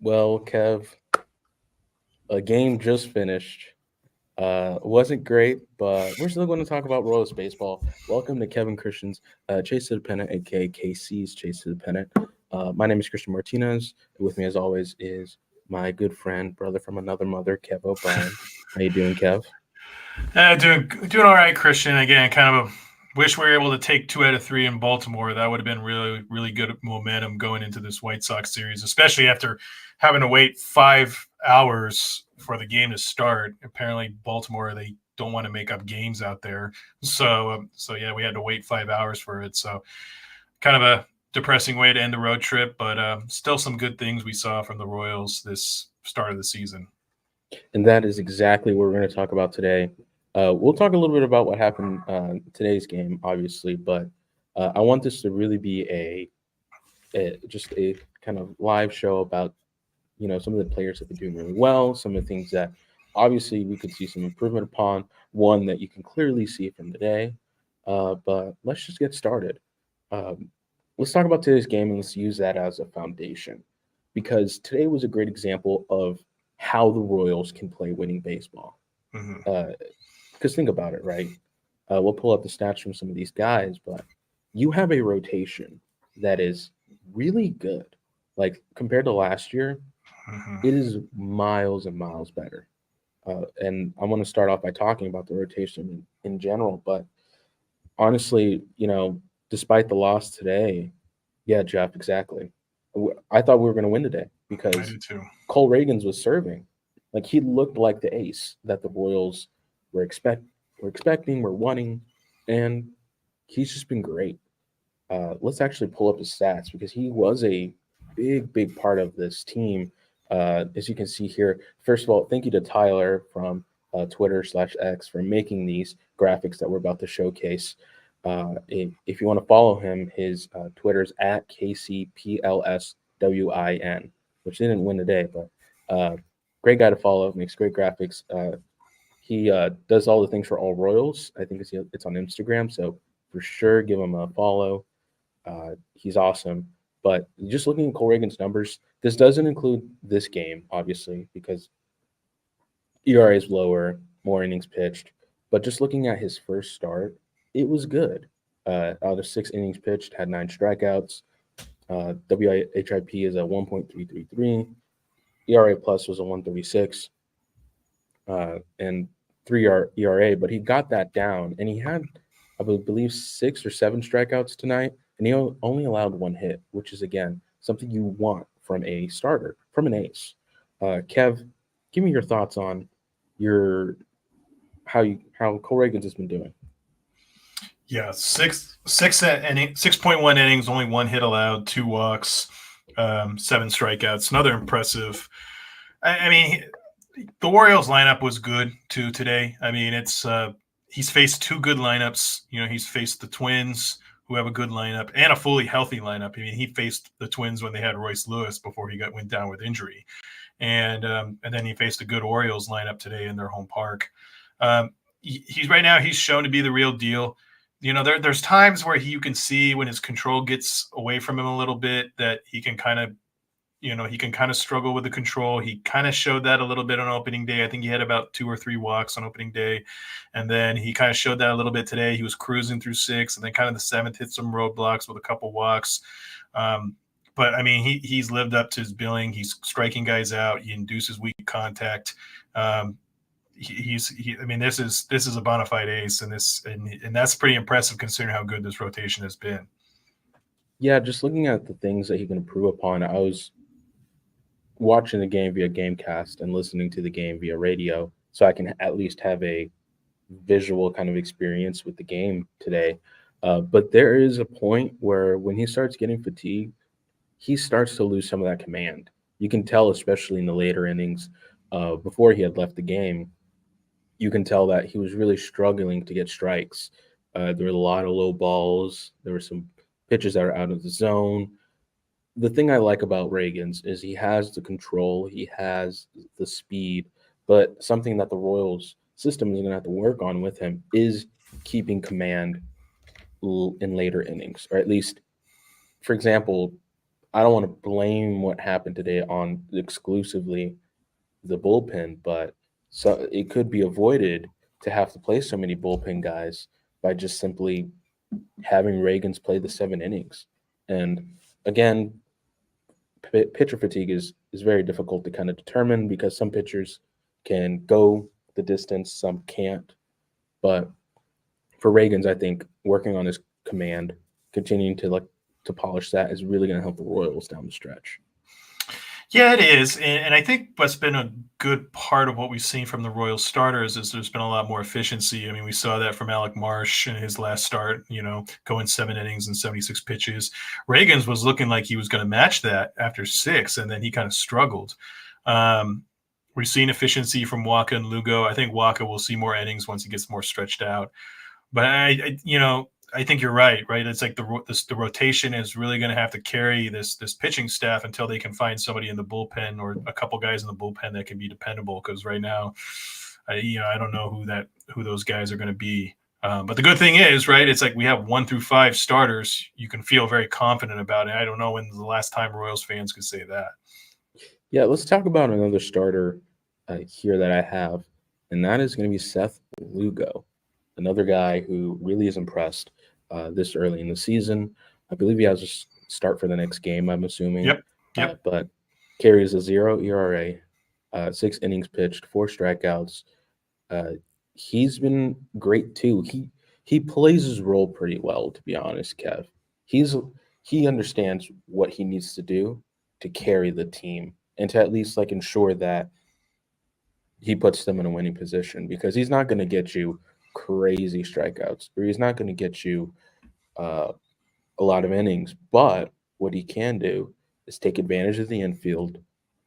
Well, Kev, a game just finished. Wasn't great, but we're still going to talk about Royals baseball. Welcome to Kevin Christian's Chase to the Pennant, aka KC's Chase to the Pennant. My name is Cristian Martinez. With me, as always, is my good friend, brother from another mother, Kev O'Brien. How you doing, Kev? Doing all right, Christian. Again, kind of wish we were able to take 2 out of 3 in Baltimore. That would have been really good momentum going into this White Sox series, especially after having to wait 5 hours for the game to start. Apparently, Baltimore they don't want to make up games out there, so yeah, we had to wait 5 hours for it. So kind of a depressing way to end the road trip, but still some good things we saw from the Royals this start of the season. And that is exactly what we're going to talk about today. We'll talk a little bit about what happened today's game, obviously, but I want this to really be a just a kind of live show about some of the players have been doing really well, some of the things that obviously we could see some improvement upon, one that you can clearly see from today. But let's just get started. Um, let's talk about today's game and let's use that as a foundation because today was a great example of how the Royals can play winning baseball. Mm-hmm. Because think about it, right? We'll pull up the stats from some of these guys, but you have a rotation that is really good. Like compared to last year, Mm-hmm. it is miles and miles better. And I want to start off by talking about the rotation in general. But honestly, despite the loss today, yeah, Jeff, exactly. I thought we were going to win today I because do too. Cole Reagans was serving. Like he looked like the ace that the Royals were expecting, were wanting, and he's just been great. Let's actually pull up his stats because he was a big part of this team. As you can see here, first of all, thank you to Tyler from Twitter/X for making these graphics that we're about to showcase. If you want to follow him, his Twitter's at KCPLSWIN, which didn't win today, but great guy to follow. Makes great graphics. He does all the things for all Royals. I think it's on Instagram, so for sure give him a follow. He's awesome. But just looking at Cole Reagan's numbers, this doesn't include this game, obviously, because ERA is lower, more innings pitched. But just looking at his first start, it was good. Out of 6 innings pitched, had 9 strikeouts. WHIP is a 1.333. ERA plus was a 136. And 3 ERA, but he got that down, and he had, I believe, 6 or 7 strikeouts tonight, and he only allowed 1 hit, which is again something you want from a starter, from an ace. Kev, give me your thoughts on your how Cole Reagans has been doing. Yeah, 6.1 innings, only 1 hit allowed, 2 walks, 7 strikeouts. Another impressive. I mean, the Orioles lineup was good too today. I mean, it's he's faced 2 good lineups. He's faced the Twins, who have a good lineup and a fully healthy lineup. I mean, he faced the Twins when they had Royce Lewis before he went down with injury, and then he faced a good Orioles lineup today in their home park. He's right now he's shown to be the real deal. There's times where you can see when his control gets away from him a little bit that he can kind of struggle with the control. He kind of showed that a little bit on opening day. I think he had about 2 or 3 walks on opening day. And then he kind of showed that a little bit today. He was cruising through 6, and then kind of the 7th hit some roadblocks with a couple walks. But I mean, he's lived up to his billing. He's striking guys out. He induces weak contact. I mean, this is a bona fide ace, and that's pretty impressive considering how good this rotation has been. Yeah, just looking at the things that he can improve upon, I was watching the game via Gamecast and listening to the game via radio, so I can at least have a visual kind of experience with the game today. But there is a point where when he starts getting fatigued, he starts to lose some of that command. You can tell, especially in the later innings, before he had left the game, you can tell that he was really struggling to get strikes. There were a lot of low balls. There were some pitches that are out of the zone. The thing I like about Reagan's is he has the control, he has the speed, but something that the Royals system is going to have to work on with him is keeping command in later innings, or at least, for example, I don't want to blame what happened today on exclusively the bullpen, but so it could be avoided to have to play so many bullpen guys by just simply having Reagans play the 7 innings. And again, pitcher fatigue is very difficult to kind of determine because some pitchers can go the distance, some can't. But for Reagans, I think working on his command, continuing to polish that is really going to help the Royals down the stretch. Yeah, it is. And I think what's been a good part of what we've seen from the Royals starters is there's been a lot more efficiency. I mean, we saw that from Alec Marsh in his last start, going 7 innings and 76 pitches. Reagans was looking like he was going to match that after 6, and then he kind of struggled. We've seen efficiency from Waka and Lugo. I think Waka will see more innings once he gets more stretched out. But I think you're right. It's like the rotation is really going to have to carry this pitching staff until they can find somebody in the bullpen or a couple guys in the bullpen that can be dependable. Because right now, I don't know who those guys are going to be. But the good thing is, it's like we have 1 through 5 starters. You can feel very confident about it. I don't know when the last time Royals fans could say that. Yeah, let's talk about another starter here that I have, and that is going to be Seth Lugo, another guy who really is impressed this early in the season. I believe he has a start for the next game, I'm assuming. Yep. But carries a 0 ERA, 6 innings pitched, 4 strikeouts. He's been great too. He plays his role pretty well, to be honest, Kev. He understands what he needs to do to carry the team and to at least ensure that he puts them in a winning position, because he's not going to get you crazy strikeouts, or he's not going to get you a lot of innings. But what he can do is take advantage of the infield,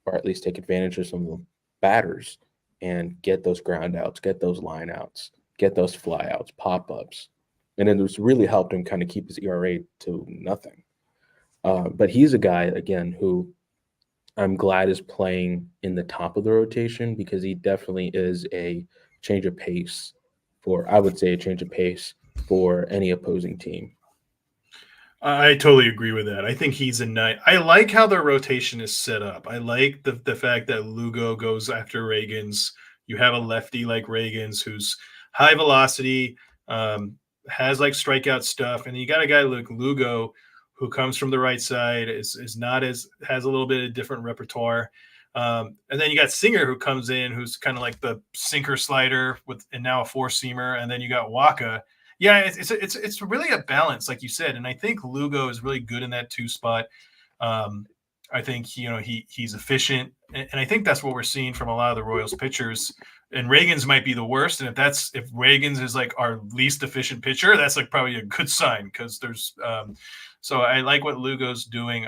or at least take advantage of some of the batters and get those ground outs, get those line outs, get those fly outs, pop ups. And it was really helped him kind of keep his ERA to nothing. But he's a guy, again, who I'm glad is playing in the top of the rotation, because he definitely is a change of pace for any opposing team. I totally agree with that. I think he's a nice. I like how their rotation is set up. I like the fact that Lugo goes after Reagans. You have a lefty like Reagans who's high velocity, has strikeout stuff, and you got a guy like Lugo who comes from the right side, has a little bit of different repertoire. And then you got Singer, who comes in, who's kind of like the sinker slider and now a 4-seamer. And then you got Waka. Yeah, it's really a balance, like you said. And I think Lugo is really good in that 2 spot. I think he's efficient, and I think that's what we're seeing from a lot of the Royals pitchers. And Reagans might be the worst. And if Reagans is our least efficient pitcher, that's probably a good sign, because there's. So I like what Lugo's doing.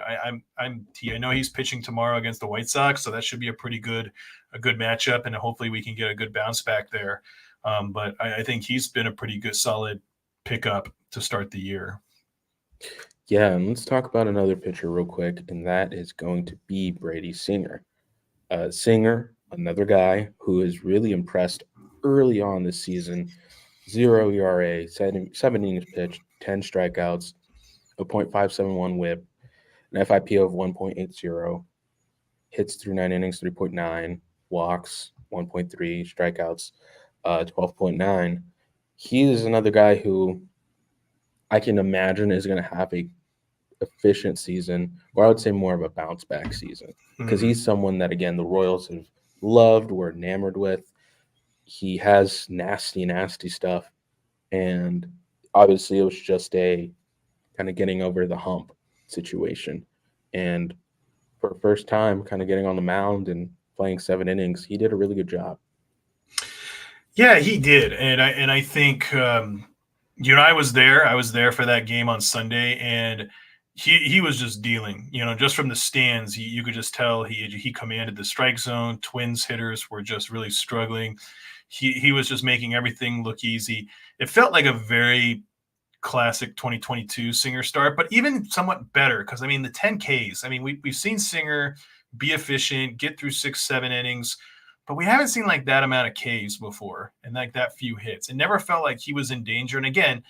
I know he's pitching tomorrow against the White Sox, so that should be a good matchup, and hopefully we can get a good bounce back there. But I think he's been a pretty good, solid pickup to start the year. Yeah, and let's talk about another pitcher real quick, and that is going to be Brady Singer. Singer, another guy who is really impressed early on this season. 0 ERA, 7 innings pitched, 10 strikeouts, a .571 whip, an FIP of 1.80, hits through 9 innings, 3.9, walks 1.3, strikeouts 12.9. He is another guy who I can imagine is going to have a efficient season, or I would say more of a bounce back season, because he's someone that, again, the Royals have loved, were enamored with. He has nasty stuff, and obviously it was just a kind of getting over the hump situation. And for the first time, kind of getting on the mound and playing 7 innings, he did a really good job. Yeah, he did. And I think, I was there. I was there for that game on Sunday, and he was just dealing, just from the stands. You could just tell he commanded the strike zone. Twins hitters were just really struggling. He was just making everything look easy. It felt like a very classic 2022 Singer start, but even somewhat better, because the 10 Ks. We've seen Singer be efficient, get through 6-7 innings, but we haven't seen that amount of Ks before, and that few hits. It never felt like he was in danger. And again,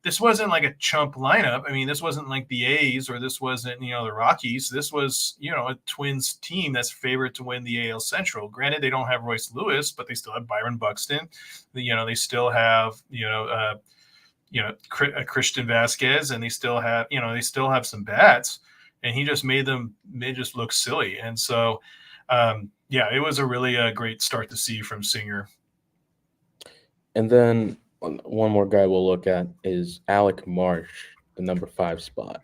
this wasn't like a chump lineup. I mean, this wasn't like the A's or this wasn't, the Rockies. This was, a Twins team that's favored to win the AL Central. Granted, they don't have Royce Lewis, but they still have Byron Buxton. They still have, Christian Vasquez, and they still have some bats, and he just made them just look silly. And so, it was a really great start to see from Singer. And then one more guy we'll look at is Alec Marsh, the number 5 spot,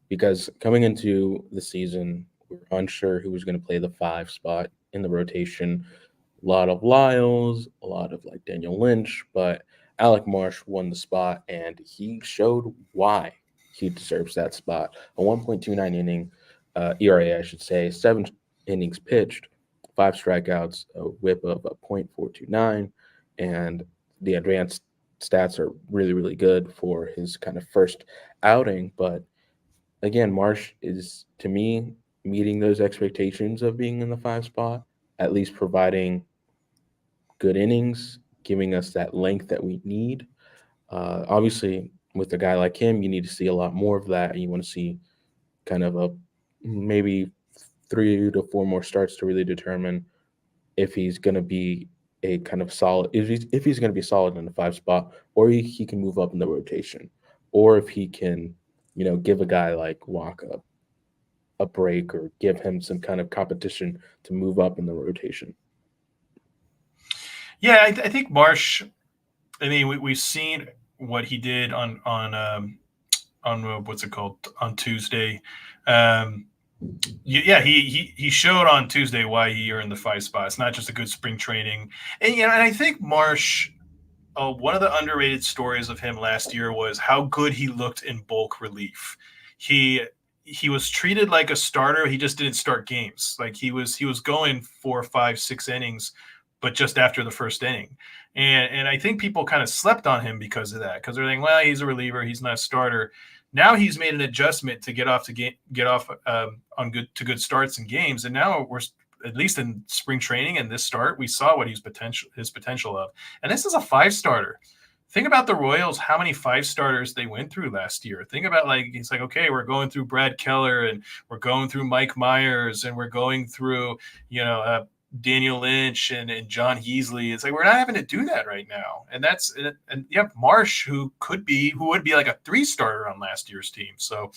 because coming into the season, we were unsure who was going to play the 5 spot in the rotation. A lot of Lyles, a lot of like Daniel Lynch, but Alec Marsh won the spot, and he showed why he deserves that spot. A 1.29 inning ERA, I should say, 7 innings pitched, 5 strikeouts, a whip of a .429, and the advanced stats are really, really good for his kind of first outing. But again, Marsh is, to me, meeting those expectations of being in the 5 spot, at least providing good innings, giving us that length that we need. Obviously, with a guy like him, you need to see a lot more of that. You want to see kind of a maybe 3 to 4 more starts to really determine if he's going to be a kind of solid, if he's going to be solid in the 5 spot, or he can move up in the rotation, or if he can, give a guy like Waka a break or give him some kind of competition to move up in the rotation. Yeah, I think Marsh. I mean, we've seen what he did on what's it called on Tuesday. He showed on Tuesday why he earned the 5 spot. It's not just a good spring training, and and I think Marsh. One of the underrated stories of him last year was how good he looked in bulk relief. He was treated like a starter. He just didn't start games. Like he was going 4, 5, 6 innings, but just after the first inning. And I think people kind of slept on him because of that, because they're thinking, well, he's a reliever, he's not a starter. Now he's made an adjustment to get off on good starts in games, and now we're, at least in spring training and this start, we saw what his potential of. And this is a 5 starter. Think about the Royals, how many 5 starters they went through last year. Think about it's like, okay, we're going through Brad Keller, and we're going through Mike Myers, and we're going through, Daniel Lynch and John Heasley. It's like, we're not having to do that right now. And you have Marsh, who would be like a 3 starter on last year's team. So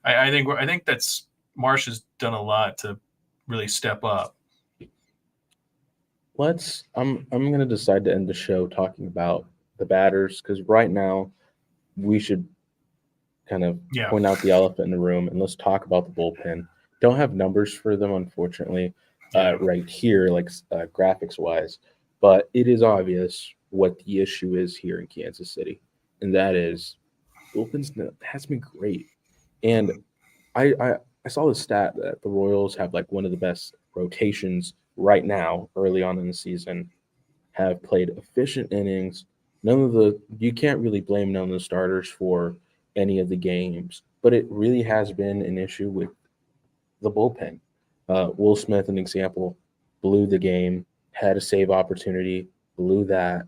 I think that's Marsh has done a lot to really step up. I'm going to decide to end the show talking about the batters, because right now we should kind of point out the elephant in the room, and let's talk about the bullpen. Don't have numbers for them, unfortunately, right here, graphics wise, but it is obvious what the issue is here in Kansas City, and that is bullpen's has been great. And I saw the stat that the Royals have one of the best rotations right now, early on in the season, have played efficient innings. You can't really blame none of the starters for any of the games, but it really has been an issue with the bullpen. Will Smith, an example, blew the game, had a save opportunity, blew that.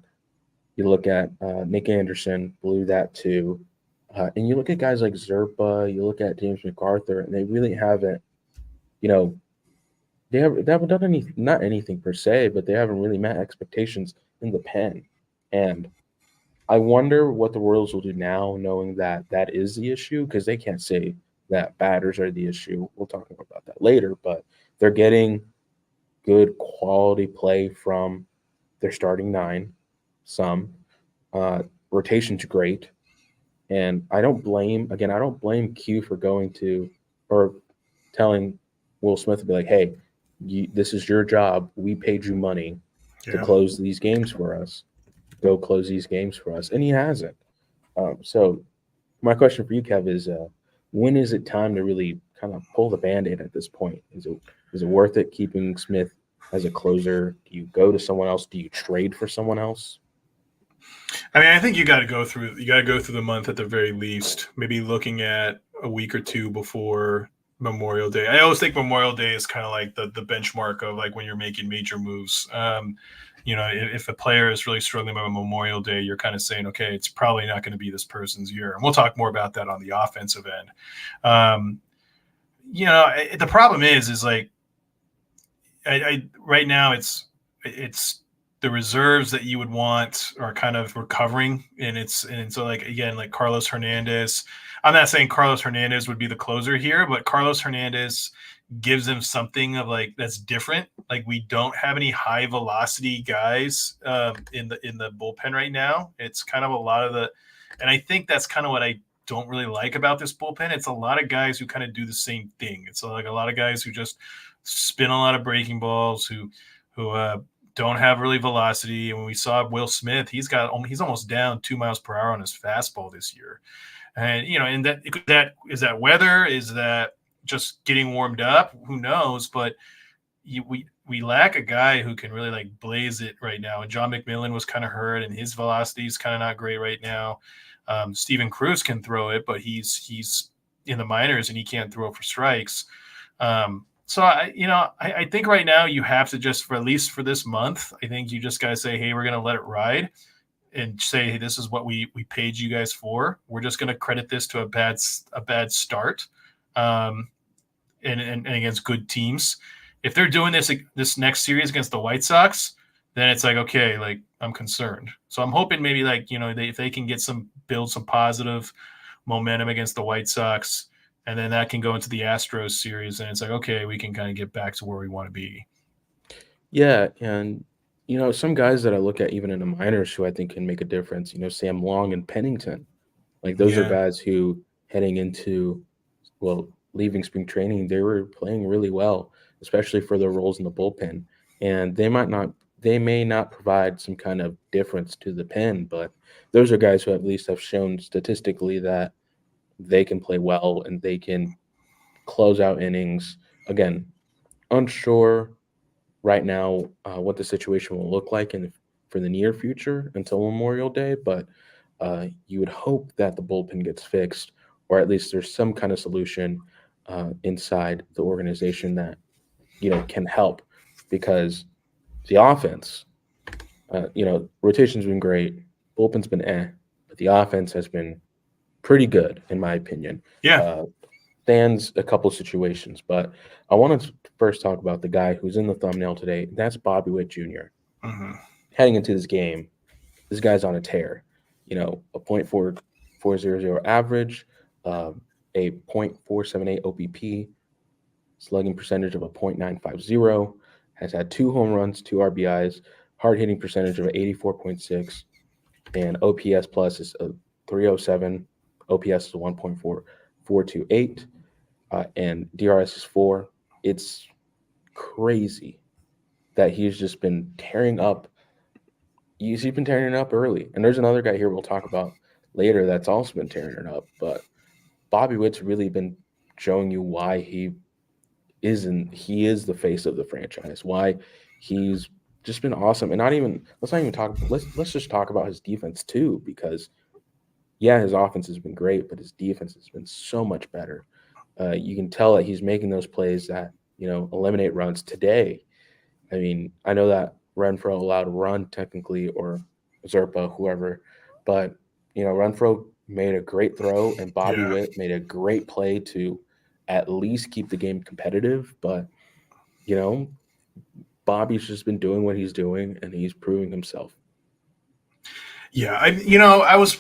You look at Nick Anderson, blew that too. And you look at guys like Zerpa, you look at James MacArthur, and they really haven't, they haven't done not anything per se, but they haven't really met expectations in the pen. And I wonder what the Royals will do now, knowing that that is the issue, because they can't say that batters are the issue. We'll talk about that later, but they're getting good quality play from their starting 9. Rotation's great. And I don't blame Q for going to or telling Will Smith to be like, hey, this is your job. We paid you money to close these games for us. Go close these games for us. And he hasn't. So my question for you, Kev, is when is it time to really kind of pull the Band-Aid at this point? Is it worth it keeping Smith as a closer? Do you go to someone else? Do you trade for someone else? I mean, I think you got to go through the month at the very least, maybe looking at a week or 2 before Memorial Day. I always think Memorial Day is kind of like the benchmark of when you're making major moves. if a player is really struggling by Memorial Day, you're kind of saying, okay, it's probably not going to be this person's year. And we'll talk more about that on the offensive end. The problem is like, I right now it's the reserves that you would want are kind of recovering, and so like again, like Carlos Hernandez. I'm not saying Carlos Hernandez would be the closer here, but Carlos Hernandez gives them something of like that's different. Like we don't have any high velocity guys in the bullpen right now. It's kind of a lot of and I think that's kind of what I don't really like about this bullpen. It's a lot of guys who kind of do the same thing. It's like a lot of guys who just spin a lot of breaking balls, who don't have really velocity. And when we saw Will Smith, he's almost down 2 miles per hour on his fastball this year. And and that is that weather, is that just getting warmed up? Who knows? But we lack a guy who can really like blaze it right now. And John McMillan was kind of hurt, and his velocity is kind of not great right now. Steven Cruz can throw it, but he's in the minors and he can't throw for strikes. So I think right now you have to just, for at least for this month, I think you just got to say, hey, we're going to let it ride and say, hey, this is what we paid you guys for. We're just going to credit this to a bad start, and against good teams. If they're doing this next series against the White Sox, then it's like, okay, like I'm concerned. So I'm hoping maybe like, if they can build some positive momentum against the White Sox, and then that can go into the Astros series, and it's like, okay, we can kind of get back to where we want to be. Yeah, and some guys that I look at even in the minors who I think can make a difference, Sam Long and Pennington. Like those are guys who heading into, leaving spring training, they were playing really well, especially for their roles in the bullpen. And they may not provide some kind of difference to the pen, but those are guys who at least have shown statistically that they can play well and they can close out innings. Again, unsure right now what the situation will look like for the near future until Memorial Day, but you would hope that the bullpen gets fixed, or at least there's some kind of solution inside the organization that can help, because the offense, rotation's been great, bullpen's been but the offense has been pretty good in my opinion. Yeah. Stands a couple situations, but I want to first talk about the guy who's in the thumbnail today. That's Bobby Witt Jr. Mm-hmm. Heading into this game, this guy's on a tear. A 0.4400 average, a 0.478 OPP, slugging percentage of a 0.950, has had 2 home runs, 2 RBIs, hard hitting percentage of 84.6, and OPS plus is a 307. OPS is a 1.4428, and DRS is 4. It's crazy that he's just been tearing up. He's been tearing it up early. And there's another guy here we'll talk about later that's also been tearing it up. But Bobby Witt's really been showing you why he is the face of the franchise, why he's just been awesome. And let's just talk about his defense too, because his offense has been great, but his defense has been so much better. You can tell that he's making those plays that, eliminate runs today. I mean, I know that Renfroe allowed a run technically, or Zerpa, whoever, but, Renfroe made a great throw and Bobby Witt made a great play to at least keep the game competitive. But, Bobby's just been doing what he's doing and he's proving himself. Yeah. I was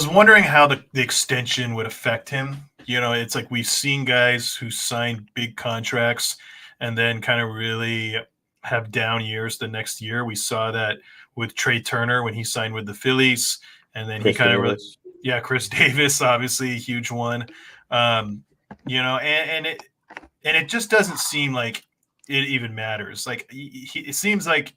wondering how the extension would affect him. It's like we've seen guys who signed big contracts and then kind of really have down years the next year. We saw that with Trey Turner when he signed with the Phillies, and then Chris Davis, obviously a huge one. And it just doesn't seem like it even matters. Like it seems like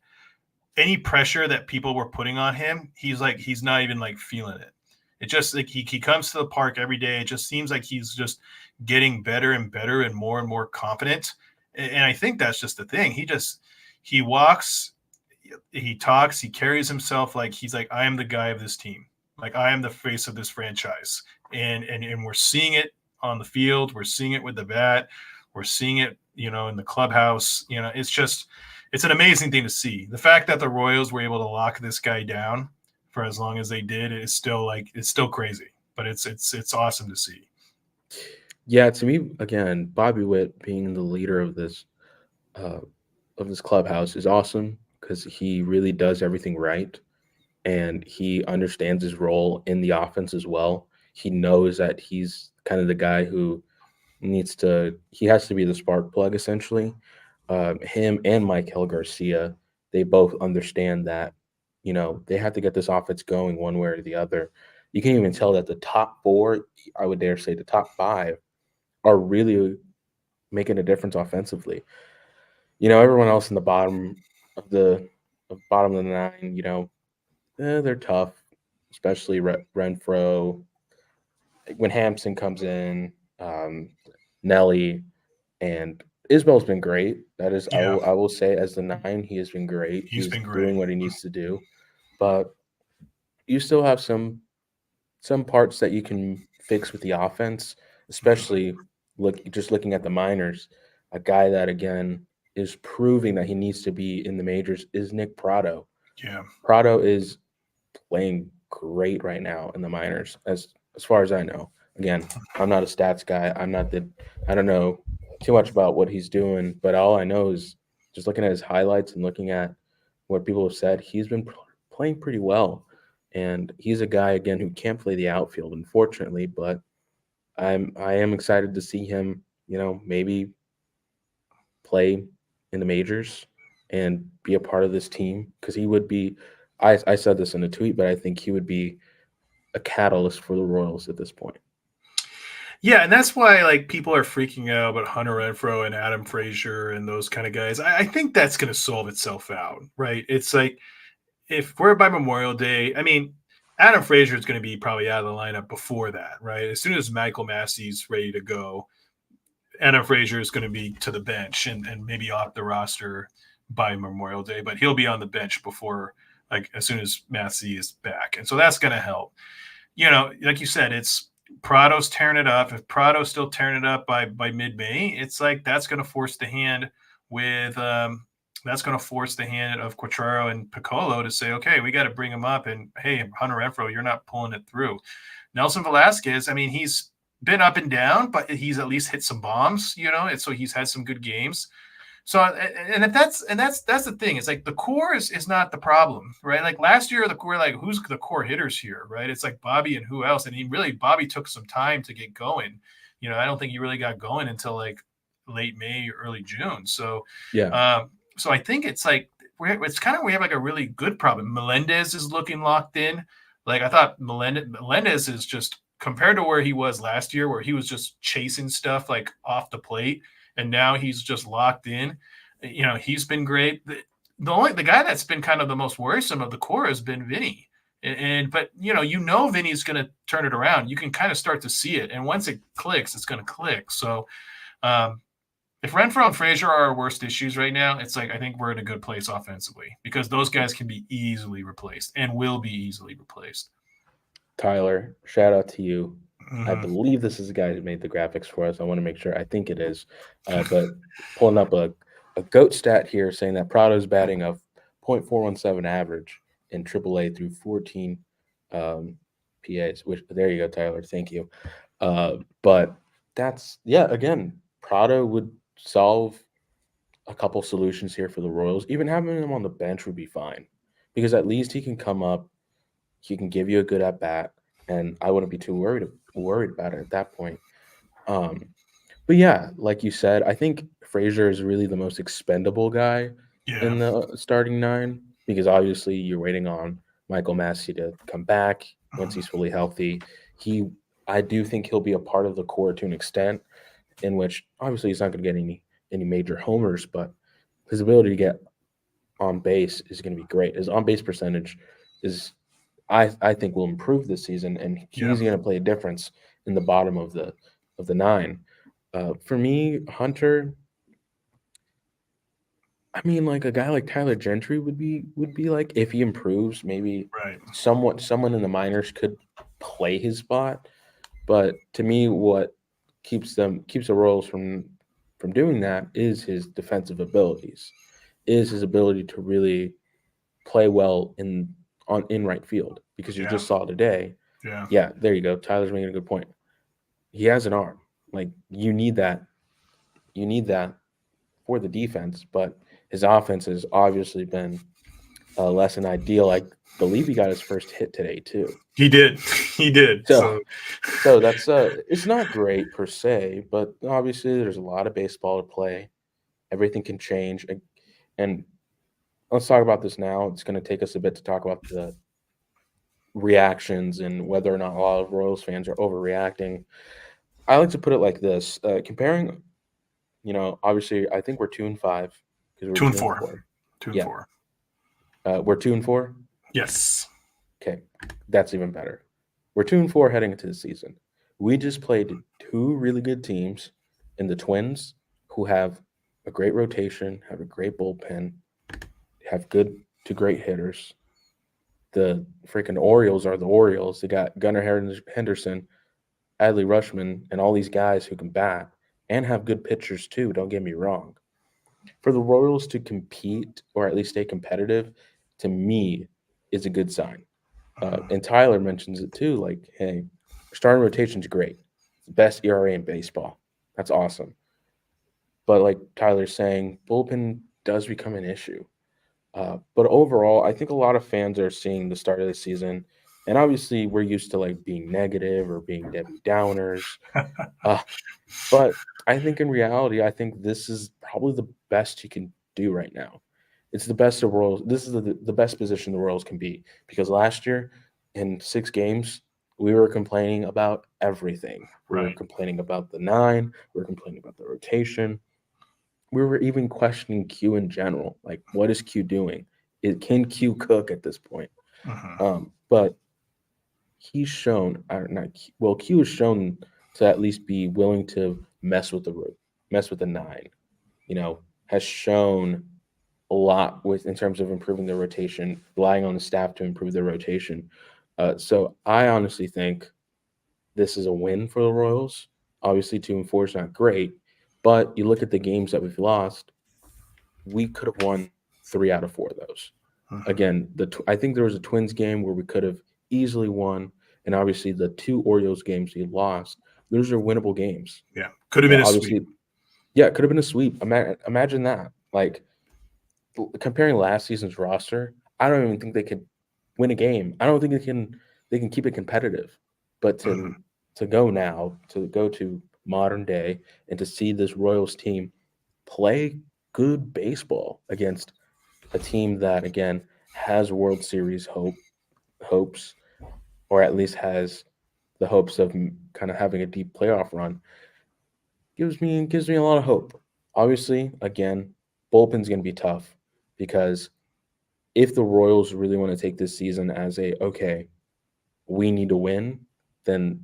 any pressure that people were putting on him, he's not even like feeling it. It just like he comes to the park every day. It just seems like he's just getting better and better and more confident. And I think that's just the thing. He walks, he talks, he carries himself like he's like, I am the guy of this team. Like I am the face of this franchise. And we're seeing it on the field. We're seeing it with the bat. We're seeing it, in the clubhouse. It's just, it's an amazing thing to see. The fact that the Royals were able to lock this guy down for as long as they did is still it's still crazy, but it's awesome to see. Yeah, to me, again, Bobby Witt being the leader uh, of this clubhouse is awesome because he really does everything right, and he understands his role in the offense as well. He knows that he's kind of the guy who he has to be the spark plug essentially. Him and Michael Garcia, they both understand that, they have to get this offense going one way or the other. You can even tell that the top four, I would dare say the top five, are really making a difference offensively. Everyone else in the of the bottom of the nine, they're tough, especially Renfro. When Hampson comes in, um, Nelly, and Isbell's been great. That is, I Yeah, will say, as the nine, he has been great. he's He's been great. doing what he needs to do, but you still have some parts that you can fix with the offense, Mhm. especially looking at the minors. A guy that again is proving that he needs to be in the majors is Nick Prado. Yeah. Prado is playing great right now in the minors, as far as I know. Again, I'm not a stats guy. I don't know too much about what he's doing, but all I know is just looking at his highlights and looking at what people have said, he's been playing pretty well. And he's a guy again who can't play the outfield, unfortunately, but I am excited to see him, maybe play in the majors and be a part of this team because he would be. I said this in a tweet, but I think he would be a catalyst for the Royals at this point. Yeah, and that's why people are freaking out about Hunter Renfro and Adam Frazier and those kind of guys. I think that's going to solve itself out, right? It's like if we're by Memorial Day, I mean, Adam Frazier is going to be probably out of the lineup before that, right? As soon as Michael Massey's ready to go, Adam Frazier is going to be to the bench and maybe off the roster by Memorial Day, but he'll be on the bench before, as soon as Massey is back. And so that's going to help. Like you said, it's Prado's tearing it up. If Prado's still tearing it up by mid-May, it's like that's going to force the hand with that's going to force the hand of Quatraro and Piccolo to say, okay, we got to bring him up. And hey, Hunter Renfro, you're not pulling it through. Nelson Velasquez, I mean, he's been up and down, but he's at least hit some bombs, and so he's had some good games. So and if that's the thing. It's like the core is not the problem, right? Like last year, the core, who's the core hitters here, right? It's like Bobby and who else? And Bobby took some time to get going. I don't think he really got going until late May, early June. So, Yeah, so I think it's it's kind of we have a really good problem. Melendez is looking locked in. Like I thought Melendez is just compared to where he was last year, where he was just chasing stuff off the plate, and now he's just locked in. He's been great. The guy that's been kind of the most worrisome of the core has been Vinny. But Vinny's going to turn it around. You can kind of start to see it, and once it clicks, it's going to click. So if Renfro and Frazier are our worst issues right now, it's I think we're in a good place offensively because those guys can be easily replaced and will be easily replaced. Tyler, shout out to you. I Mm-hmm. believe this is the guy who made the graphics for us. I want to make sure. I think it is. But pulling up a GOAT stat here saying that Prado's batting a .417 average in AAA through 14 PAs. Which there you go, Tyler. Thank you. But that's again, Prado would solve a couple solutions here for the Royals. Even having him on the bench would be fine because at least he can come up, he can give you a good at bat, and I wouldn't be too worried about it at that point. Um, but yeah, like you said, I think Frazier is really the most expendable guy Yeah. in the starting nine because obviously you're waiting on Michael Massey to come back once he's fully healthy. I do think he'll be a part of the core to an extent, in which obviously he's not going to get any major homers, but his ability to get on base is going to be great. His on base percentage is I think will improve this season, and Yeah. he's going to play a difference in the bottom of the nine. For me, Hunter, I mean, like a guy like Tyler Gentry would be like if he improves, maybe Right. someone in the minors could play his spot. But to me, what keeps the Royals from doing that is his defensive abilities. is his ability to really play well in right field, because you just saw today. Yeah. Yeah, there you go. Tyler's making a good point. He has an arm. Like, you need that. You need that for the defense, but his offense has obviously been less than ideal. I believe he got his first hit today too. He did. He did. So that's it's not great per se, but obviously there's a lot of baseball to play. Everything can change, and let's talk about this now. It's going to take us a bit to talk about the reactions and whether or not a lot of Royals fans are overreacting. I like to put it like this: comparing, obviously, I think we're 2-5 because we're 2-4. 2-4. We're 2-4. Yes. Okay, that's even better. We're 2-4 heading into the season. We just played two really good teams in the Twins, who have a great rotation, have a great bullpen, have good to great hitters. The freaking Orioles are the Orioles. They got Gunnar Henderson, Adley Rutschman, and all these guys who can bat and have good pitchers too, don't get me wrong. For the Royals to compete or at least stay competitive, to me, is a good sign. And Tyler mentions it too, like, hey, starting rotation's great. It's the best ERA in baseball. That's awesome. But like Tyler's saying, bullpen does become an issue. But overall, I think a lot of fans are seeing the start of the season, and obviously we're used to like being negative or being Debbie Downers. But I think in reality, I think this is probably the best you can do right now. It's the best the Royals. This is the best position the Royals can be, because last year in 6 games we were complaining about everything. We were complaining about the 9. We were complaining about the rotation. We were even questioning Q in general. Like, what is Q doing? Can Q cook at this point? But he's shown, Q has shown to at least be willing to mess with the 9. Has shown a lot in terms of improving their rotation, relying on the staff to improve their rotation. So I honestly think this is a win for the Royals. Obviously, 2-4 is not great, but you look at the games that we've lost, we could have won 3 out of 4 of those. Again, I think there was a Twins game where we could have easily won, and obviously the 2 Orioles games we lost, those are winnable games. Yeah, could have been a sweep. Yeah, it could have been a sweep. Imagine that. Like, comparing last season's roster, I don't even think they could win a game. I don't think they can keep it competitive. But to go to modern day and to see this Royals team play good baseball against a team that, again, has World Series hopes, or at least has the hopes of kind of having a deep playoff run, gives me a lot of hope. Obviously, again, bullpen's going to be tough, because if the Royals really want to take this season as we need to win, then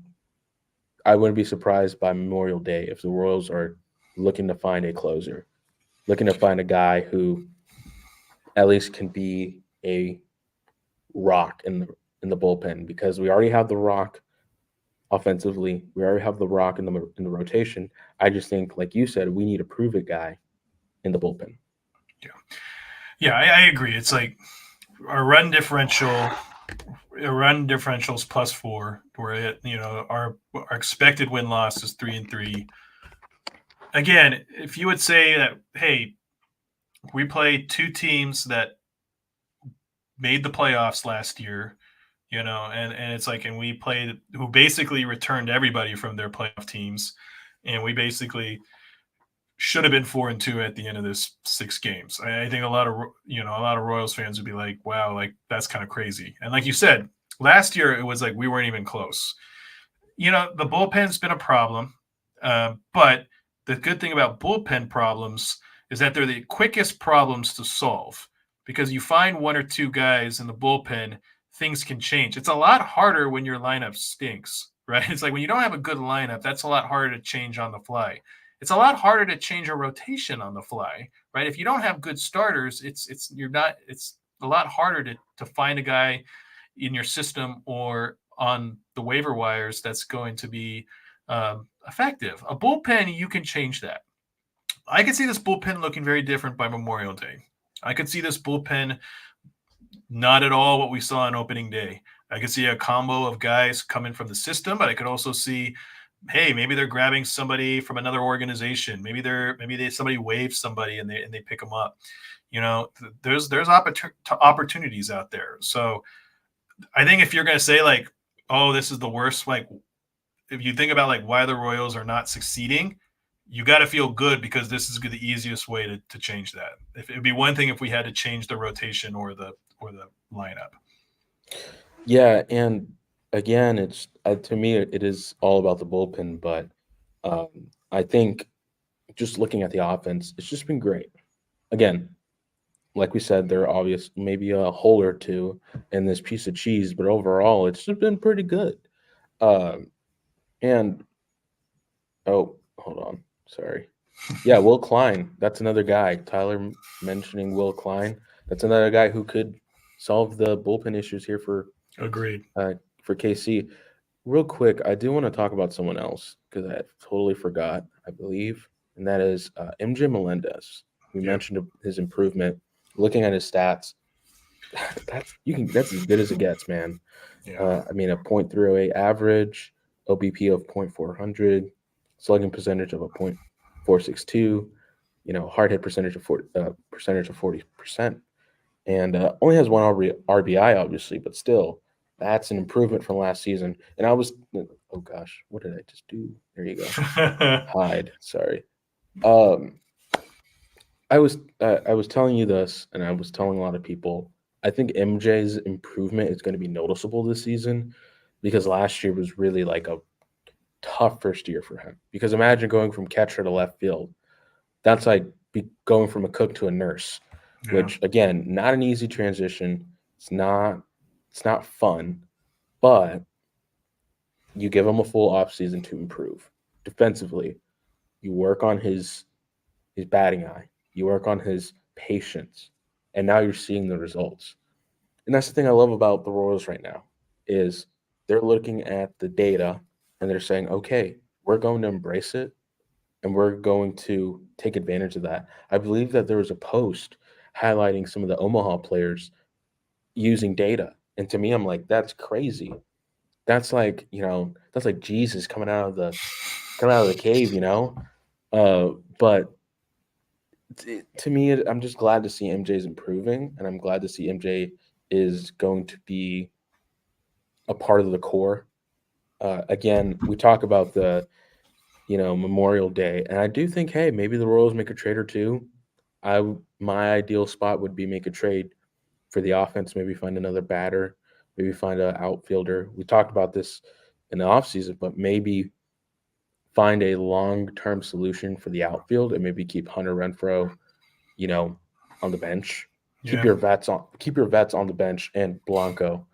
I wouldn't be surprised by Memorial Day if the Royals are looking to find a closer, looking to find a guy who at least can be a rock in the bullpen, because we already have the rock offensively. We already have the rock in the rotation. I just think, like you said, we need a prove it guy in the bullpen. Yeah, I agree. It's like our run differential's +4. Where our expected win loss is 3-3. Again, if you would say that, hey, we played 2 teams that made the playoffs last year, and it's like, and we played who basically returned everybody from their playoff teams, and we basically should have been 4-2 at the end of this 6 games. I think a lot of Royals fans would be like, wow, like that's kind of crazy. And like you said, last year it was like we weren't even close. The bullpen's been a problem, but the good thing about bullpen problems is that they're the quickest problems to solve, because you find 1 or 2 guys in the bullpen, things can change. It's a lot harder when your lineup stinks, right? It's like when you don't have a good lineup, that's a lot harder to change on the fly. It's a lot harder to change a rotation on the fly, right? If you don't have good starters, it's a lot harder to find a guy in your system or on the waiver wires that's going to be effective. A bullpen, you can change that. I can see this bullpen looking very different by Memorial Day. I could see this bullpen not at all what we saw on opening day. I could see a combo of guys coming from the system, but I could also see, hey, maybe they're grabbing somebody from another organization. Maybe somebody waves somebody and they pick them up. There's opportunities out there. So I think if you're going to say like, oh, this is the worst, like if you think about like why the Royals are not succeeding, you got to feel good because this is the easiest way to change that. If it'd be one thing if we had to change the rotation or the lineup. Yeah, and again, it's to me it is all about the bullpen, but I think just looking at the offense, it's just been great. Again, like we said, there are obvious maybe a hole or two in this piece of cheese, but overall, it's just been pretty good. Um, and oh, hold on, sorry. Yeah, Will Klein. That's another guy. Tyler mentioning Will Klein. That's another guy who could solve the bullpen issues here Agreed. For KC. Real quick, I do want to talk about someone else because I totally forgot, I believe, and that is MJ Melendez. We mentioned his improvement. Looking at his stats, that's as good as it gets, man. I mean, a .308 average, OBP of .400, slugging percentage of a .462, hard hit percentage of 40%, and only has one RBI, obviously, but still, that's an improvement from last season. And oh gosh, what did I just do? There you go. Hide. Sorry. I was telling you this, and I was telling a lot of people. I think MJ's improvement is going to be noticeable this season because last year was really like a tough first year for him. Because imagine going from catcher to left field. That's like going from a cook to a nurse, which again, not an easy transition. It's not fun, but you give him a full offseason to improve. Defensively, you work on his batting eye. You work on his patience, and now you're seeing the results. And that's the thing I love about the Royals right now is they're looking at the data and they're saying, okay, we're going to embrace it and we're going to take advantage of that. I believe that there was a post highlighting some of the Omaha players using data. And to me, I'm like, that's crazy. That's like, that's like Jesus coming out of the cave, but to me, I'm just glad to see MJ's improving, and I'm glad to see MJ is going to be a part of the core. Again, we talk about the, Memorial Day, and I do think, hey, maybe the Royals make a trade or two. My ideal spot would be make a trade for the offense, maybe find another batter, maybe find an outfielder. We talked about this in the offseason, but maybe find a long-term solution for the outfield and maybe keep Hunter Renfroe, on the bench. Keep your vets on the bench and Blanco,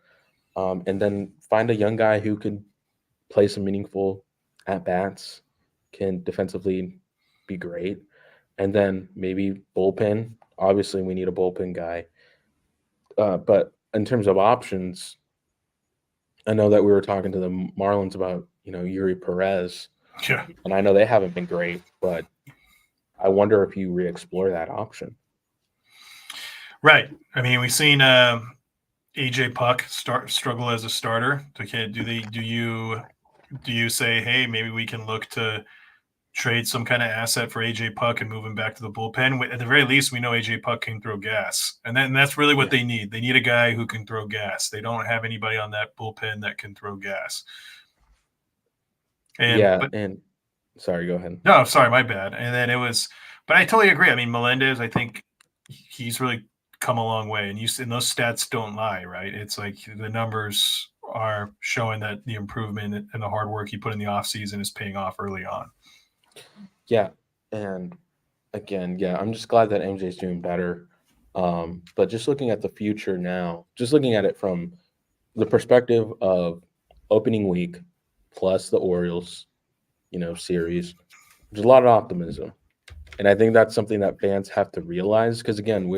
and then find a young guy who can play some meaningful at bats, can defensively be great, and then maybe bullpen. Obviously, we need a bullpen guy, but in terms of options, I know that we were talking to the Marlins about Yuri Perez. Yeah. And I know they haven't been great, but I wonder if you re-explore that option. Right. I mean, we've seen AJ Puck struggle as a starter. Okay, do you say, hey, maybe we can look to trade some kind of asset for AJ Puck and move him back to the bullpen? At the very least, we know AJ Puck can throw gas, and that's really what they need. They need a guy who can throw gas. They don't have anybody on that bullpen that can throw gas. And sorry, go ahead. No, sorry, my bad. And then but I totally agree. I mean, Melendez, I think he's really come a long way, and those stats don't lie, right? It's like the numbers are showing that the improvement and the hard work he put in the offseason is paying off early on. Yeah, and again, I'm just glad that MJ's doing better. But just looking at the future now, just looking at it from the perspective of opening week plus the Orioles, series, there's a lot of optimism. And I think that's something that fans have to realize because again,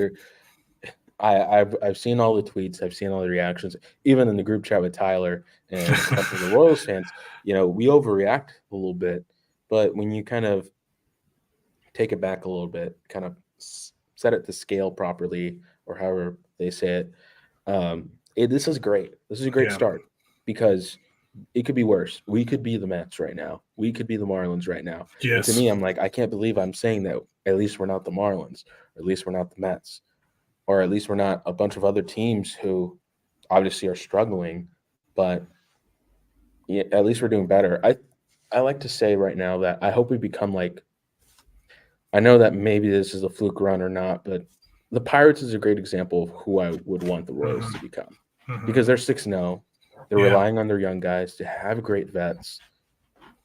I've seen all the tweets, I've seen all the reactions, even in the group chat with Tyler and a bunch of the Royals fans. We overreact a little bit, but when you kind of take it back a little bit, kind of set it to scale properly, or however they say it. This is great. This is a great Yeah. start because it could be worse. We could be the Mets right now. We could be the Marlins right now. And to Yes. me, I'm like, I can't believe I'm saying that. At least we're not the Marlins, or at least we're not the Mets, or at least we're not a bunch of other teams who obviously are struggling, but yeah, at least we're doing better. I like to say right now that I hope we become like, I know that maybe this is a fluke run or not, but the Pirates is a great example of who I would want the Royals Hmm. to become Hmm. because they're 6-0. They're Yeah. relying on their young guys to have great vets.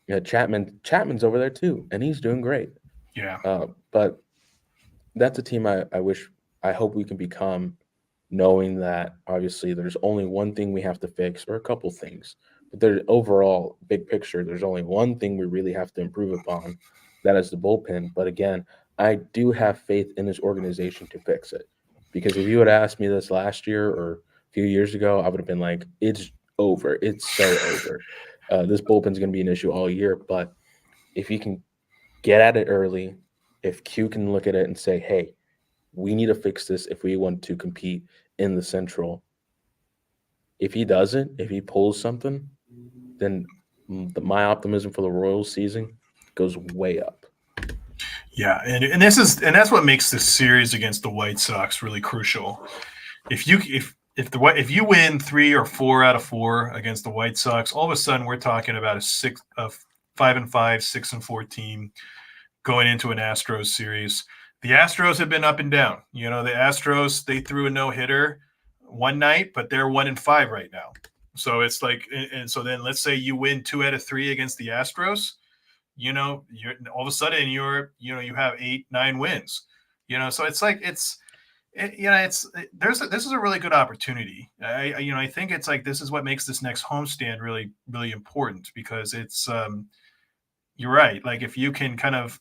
Yeah, Chapman's over there too, and he's doing great. Yeah. But that's a team I wish I hope we can become, knowing that obviously there's only one thing we have to fix or a couple things. But there's overall big picture, there's only one thing we really have to improve upon. That is the bullpen. But again, I do have faith in this organization to fix it. Because if you had asked me this last year or a few years ago, I would have been like, it's over. It's so over. This bullpen's going to be an issue all year. But if you can get at it early, if Q can look at it and say, hey, we need to fix this if we want to compete in the Central. If he doesn't, if he pulls something, then my optimism for the Royals season goes way up. Yeah. And that's what makes this series against the White Sox really crucial. If you win 3 or 4 out of 4 against the White Sox, all of a sudden we're talking about a 5-5, 6-4 team going into an Astros series. The Astros have been up and down. You know, the Astros, they threw a no-hitter one night, but they're 1-5 right now. So it's like, and so then let's say you win 2 out of 3 against the Astros. You're all of a sudden you have 8, 9 wins. So it's like this is a really good opportunity. I think it's like this is what makes this next homestand really really important because it's you're right. Like if you can kind of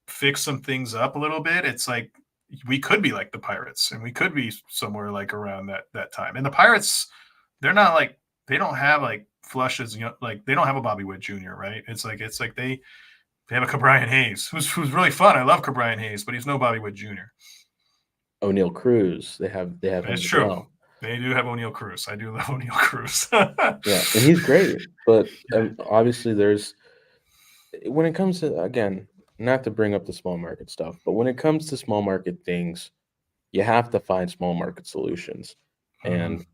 fix some things up a little bit, it's like we could be like the Pirates and we could be somewhere like around that time. And the Pirates, they're not like they don't have like flushes, like they don't have a Bobby Witt Jr., right? It's like they have a Cabrian Hayes, who's really fun. I love Cabrian Hayes, but he's no Bobby Witt Jr. O'Neal Cruz, they have him That's as true. well. They do have O'Neal Cruz. I do love O'Neal Cruz. Yeah, and he's great. But obviously, there's when it comes to, again, not to bring up the small market stuff, but when it comes to small market things, you have to find small market solutions. Mhm. And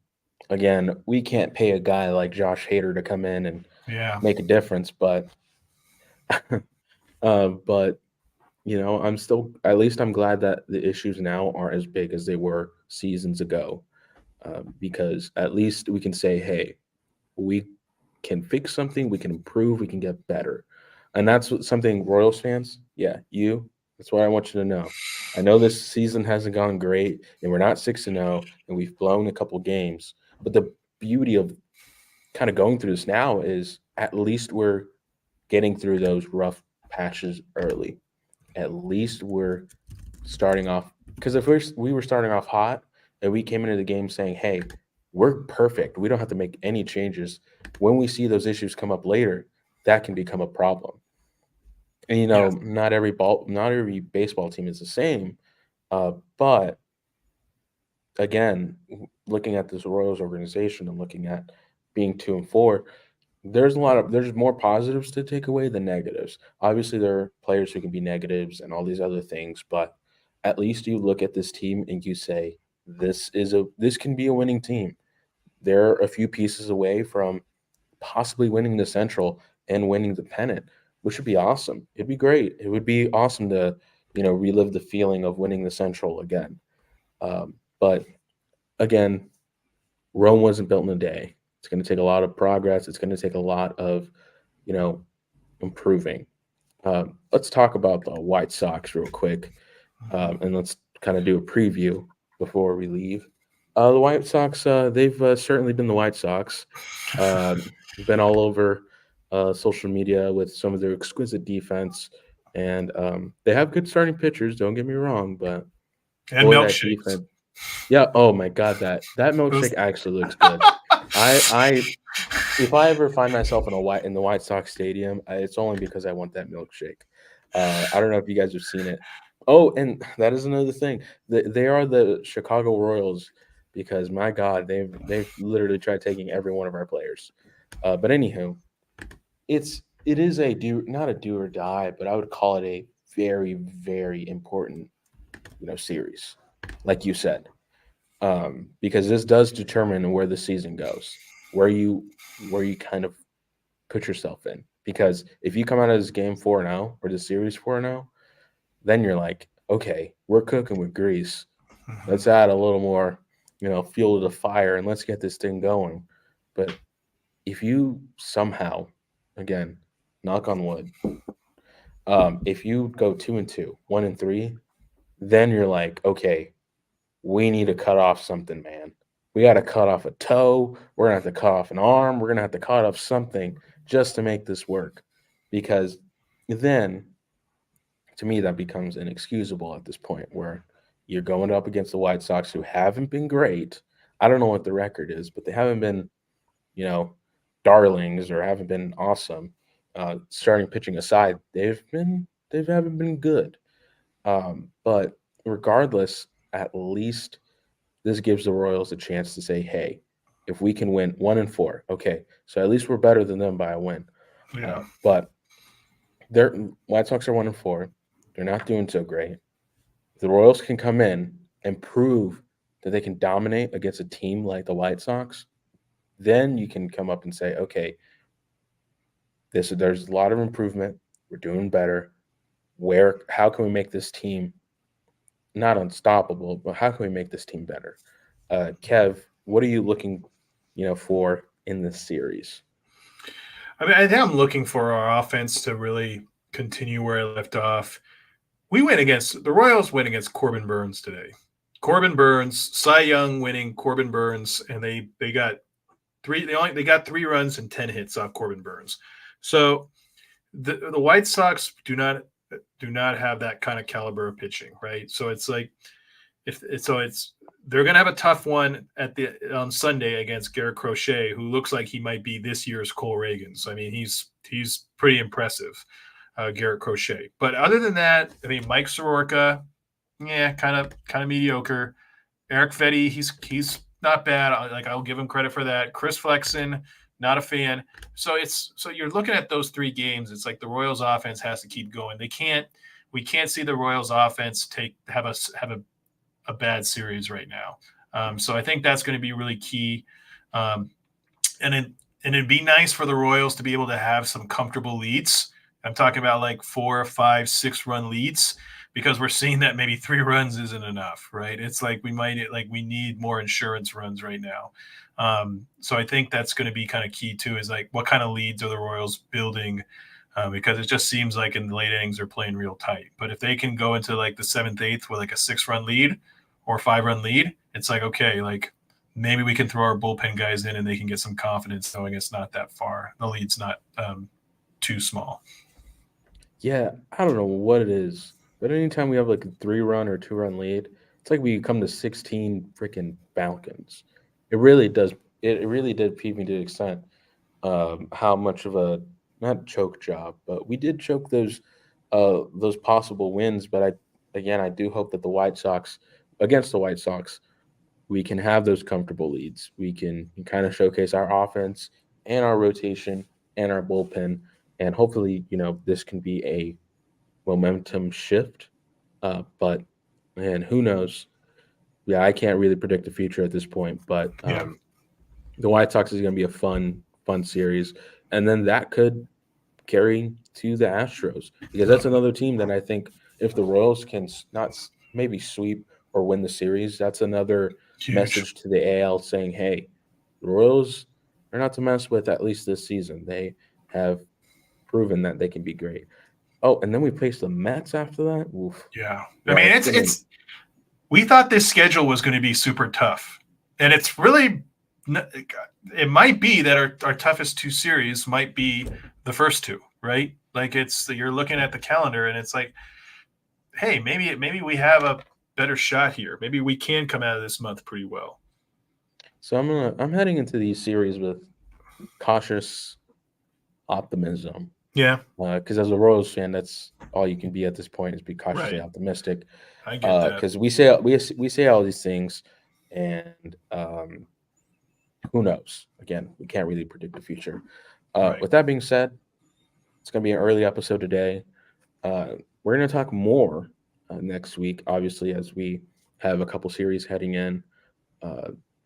again, we can't pay a guy like Josh Hader to come in and Yeah. make a difference, but but I'm still, at least I'm glad that the issues now aren't as big as they were seasons ago, because at least we can say, hey, we can fix something, we can improve, we can get better. And that's something Royals fans, yeah, that's what I want you to know. I know this season hasn't gone great, and we're not 6-0, and we've blown a couple games. But the beauty of kind of going through this now is at least we're getting through those rough patches early. At least we're starting off, because if we were starting off hot and we came into the game saying, hey, we're perfect, we don't have to make any changes, when we see those issues come up later, that can become a problem. And Yes. not every baseball team is the same, but again, looking at this Royals organization and looking at being 2-4, there's more positives to take away than negatives. Obviously, there are players who can be negatives and all these other things, but at least you look at this team and you say, this can be a winning team. They're a few pieces away from possibly winning the Central and winning the pennant, which would be awesome. It'd be great. It would be awesome to, relive the feeling of winning the Central again. But again, Rome wasn't built in a day. It's going to take a lot of progress. It's going to take a lot of, you know, improving. Let's talk about the White Sox real quick, and let's kind of do a preview before we leave. The White Sox, they've certainly been the White Sox. Been all over social media with some of their exquisite defense, and they have good starting pitchers. Don't get me wrong, but And boy, that milkshakes. defense. Yeah. Oh my God, that Those, milkshake actually looks good. I if I ever find myself in the White Sox stadium, it's only because I want that milkshake. I don't know if you guys have seen it, Oh, and that is another thing. They are the Chicago Royals because my God, they've literally tried taking every one of our players. But anywho, it is a do not a do or die, but I would call it a very very important series, like you said, because this does determine where the season goes, where you kind of put yourself in. Because if you come out of this game 4-0 or the series 4-0, then you're like, okay, we're cooking with grease. Mhm. Let's add a little more, fuel to the fire and let's get this thing going. But if you somehow, again, knock on wood, if you go 2-2, 1-3, then you're like, okay, we need to cut off something, man. We got to cut off a toe. We're going to have to cut off an arm. We're going to have to cut off something just to make this work. Because then, to me, that becomes inexcusable at this point where you're going up against the White Sox who haven't been great. I don't know what the record is, but they haven't been, you know, darlings or haven't been awesome. Starting pitching aside, they haven't been good. But regardless, at least this gives the Royals a chance to say, hey, if we can win 1-4, okay, so at least we're better than them by a win. Yeah. But their White Sox are 1-4. They're not doing so great. The Royals can come in and prove that they can dominate against a team like the White Sox. Then you can come up and say, okay, there's a lot of improvement. We're doing better. How can we make this team not unstoppable, but how can we make this team better? Kev, what are you looking, for in this series? I mean, I think I'm looking for our offense to really continue where I left off. The Royals win against Corbin Burns today. Corbin Burns, Cy Young winning Corbin Burns, and they got they got 3 runs and 10 hits off Corbin Burns. So the White Sox do not have that kind of caliber of pitching, right? So it's like it's they're going to have a tough one on Sunday against Garrett Crochet, who looks like he might be this year's Cole Reagans. I mean, he's pretty impressive, Garrett Crochet. But other than that, I mean, Mike Soroka, yeah, kind of mediocre. Eric Fetty, he's not bad. I'll give him credit for that. Chris Flexen, not a fan. So you're looking at those 3 games. It's like the Royals offense has to keep going. We can't see the Royals offense have a bad series right now. So I think that's going to be really key. Um, and it'd be nice for the Royals to be able to have some comfortable leads. I'm talking about like 4, 5, 6 run leads, because we're seeing that maybe 3 runs isn't enough, right? It's like we need more insurance runs right now. So I think that's going to be kind of key too, is like what kind of leads are the Royals building? Because it just seems like in the late innings they're playing real tight. But if they can go into like the 7th, 8th with like a 6-run lead or 5-run lead, it's like, okay, like maybe we can throw our bullpen guys in and they can get some confidence knowing it's not that far. The lead's not too small. Yeah, I don't know what it is, but anytime we have like a 3-run or 2-run lead, it's like we come to 16 freaking Falcons. It really does. It really did peeve me to the extent how much of a not choke job, but we did choke those possible wins. But I do hope that the White Sox against the White Sox, we can have those comfortable leads. We can kind of showcase our offense and our rotation and our bullpen, and hopefully, this can be a momentum shift. But man, who knows? Yeah, I can't really predict the future at this point. But Yeah. the White Sox is going to be a fun series, and then that could carry to the Astros because that's another team that I think if the Royals can not maybe sweep or win the series, that's another Huge. message to the AL saying, "Hey, the Royals are not to mess with at least this season. They have proven that they can be great." Oh, and then we face the Mets after that. Oof. Yeah. I Yeah, mean, it's gonna. we thought this schedule was going to be super tough. And it's really, it might be that our toughest 2 series might be the first 2, right? Like you're looking at the calendar and it's like, hey, maybe we have a better shot here. Maybe we can come out of this month pretty well. So I'm heading into these series with cautious optimism. Yeah. Because as a Royals fan, that's all you can be at this point is be cautiously Right. optimistic. I get that. Because we say all these things, and who knows? Again, we can't really predict the future. Right. With that being said, it's going to be an early episode today. We're going to talk more next week, obviously, as we have a couple series heading in.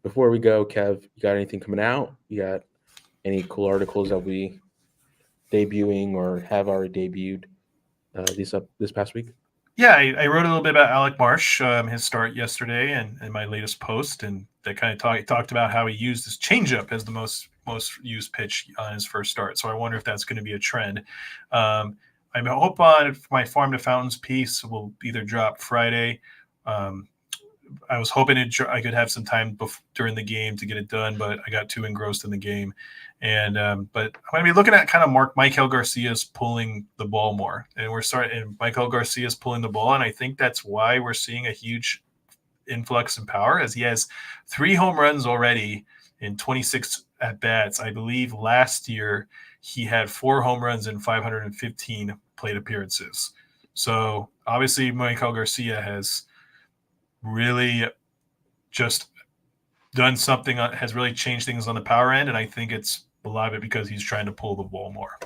Before we go, Kev, you got anything coming out? You got any cool articles that we debuting or have already debuted this past week? Yeah, I wrote a little bit about Alec Marsh, his start yesterday, and my latest post, and that kind of talked about how he used his changeup as the most used pitch on his first start. So I wonder if that's going to be a trend. I hope on my Farm to Fountains piece will either drop Friday. I was hoping I could have some time during the game to get it done, but I got too engrossed in the game. And but I'm going to be looking at kind of Michael Garcia's pulling the ball more, and Michael Garcia's pulling the ball, and I think that's why we're seeing a huge influx in power, as he has 3 home runs already in 26 at bats. I believe last year he had 4 home runs in 515 plate appearances. So obviously Michael Garcia has really just done something, has really changed things on the power end, and I think it's a lot of it because he's trying to pull the ball more.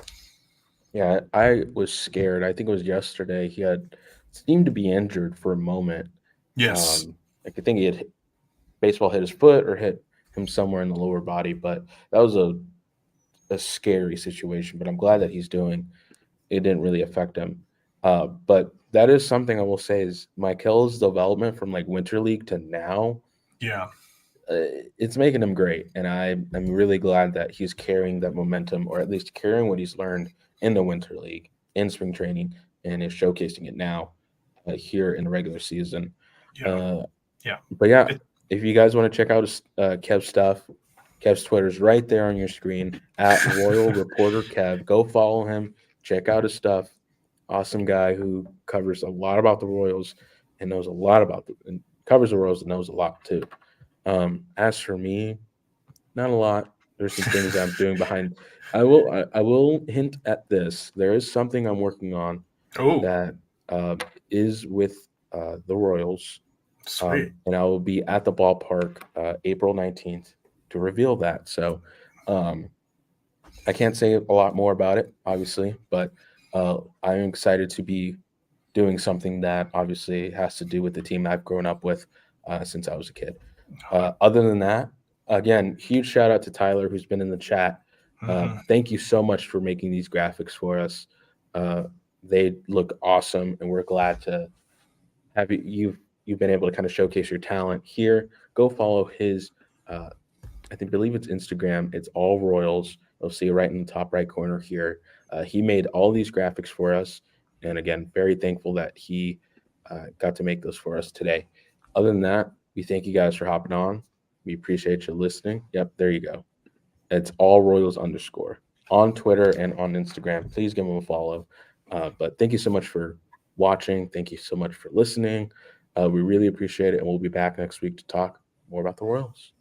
Yeah, I was scared. I think it was yesterday. He had seemed to be injured for a moment. Yes. I think he had baseball hit his foot or hit him somewhere in the lower body, but that was a scary situation. But I'm glad that he's doing. It didn't really affect him. But that is something I will say is Michael's development from like winter league to now. Yeah. It's making him great, and I'm really glad that he's carrying that momentum, or at least carrying what he's learned in the winter league, in spring training, and is showcasing it now here in the regular season. Yeah. But yeah, if you guys want to check out Kev's stuff, Kev's Twitter's right there on your screen at Royal Reporter Kev. Go follow him. Check out his stuff. Awesome guy who covers a lot about the Royals and knows a lot about and covers the Royals and knows a lot too. As for me, not a lot. There's some things I'm doing behind. I will hint at this. There is something I'm working on that is with the Royals. Sweet. And I will be at the ballpark April 19th to reveal that. So I can't say a lot more about it, obviously, but I'm excited to be doing something that obviously has to do with the team I've grown up with since I was a kid. Other than that, again, huge shout out to Tyler, who's been in the chat. Thank you so much for making these graphics for us. They look awesome, and we're glad to have you've been able to kind of showcase your talent here. Go follow his, believe it's Instagram. It's all Royals. You'll see it right in the top right corner here. He made all these graphics for us, and again, very thankful that he got to make those for us today. Other than that, we thank you guys for hopping on. We appreciate you listening. Yep, there you go. It's all Royals _ on Twitter and on Instagram. Please give them a follow. But thank you so much for watching. Thank you so much for listening. We really appreciate it, and we'll be back next week to talk more about the Royals.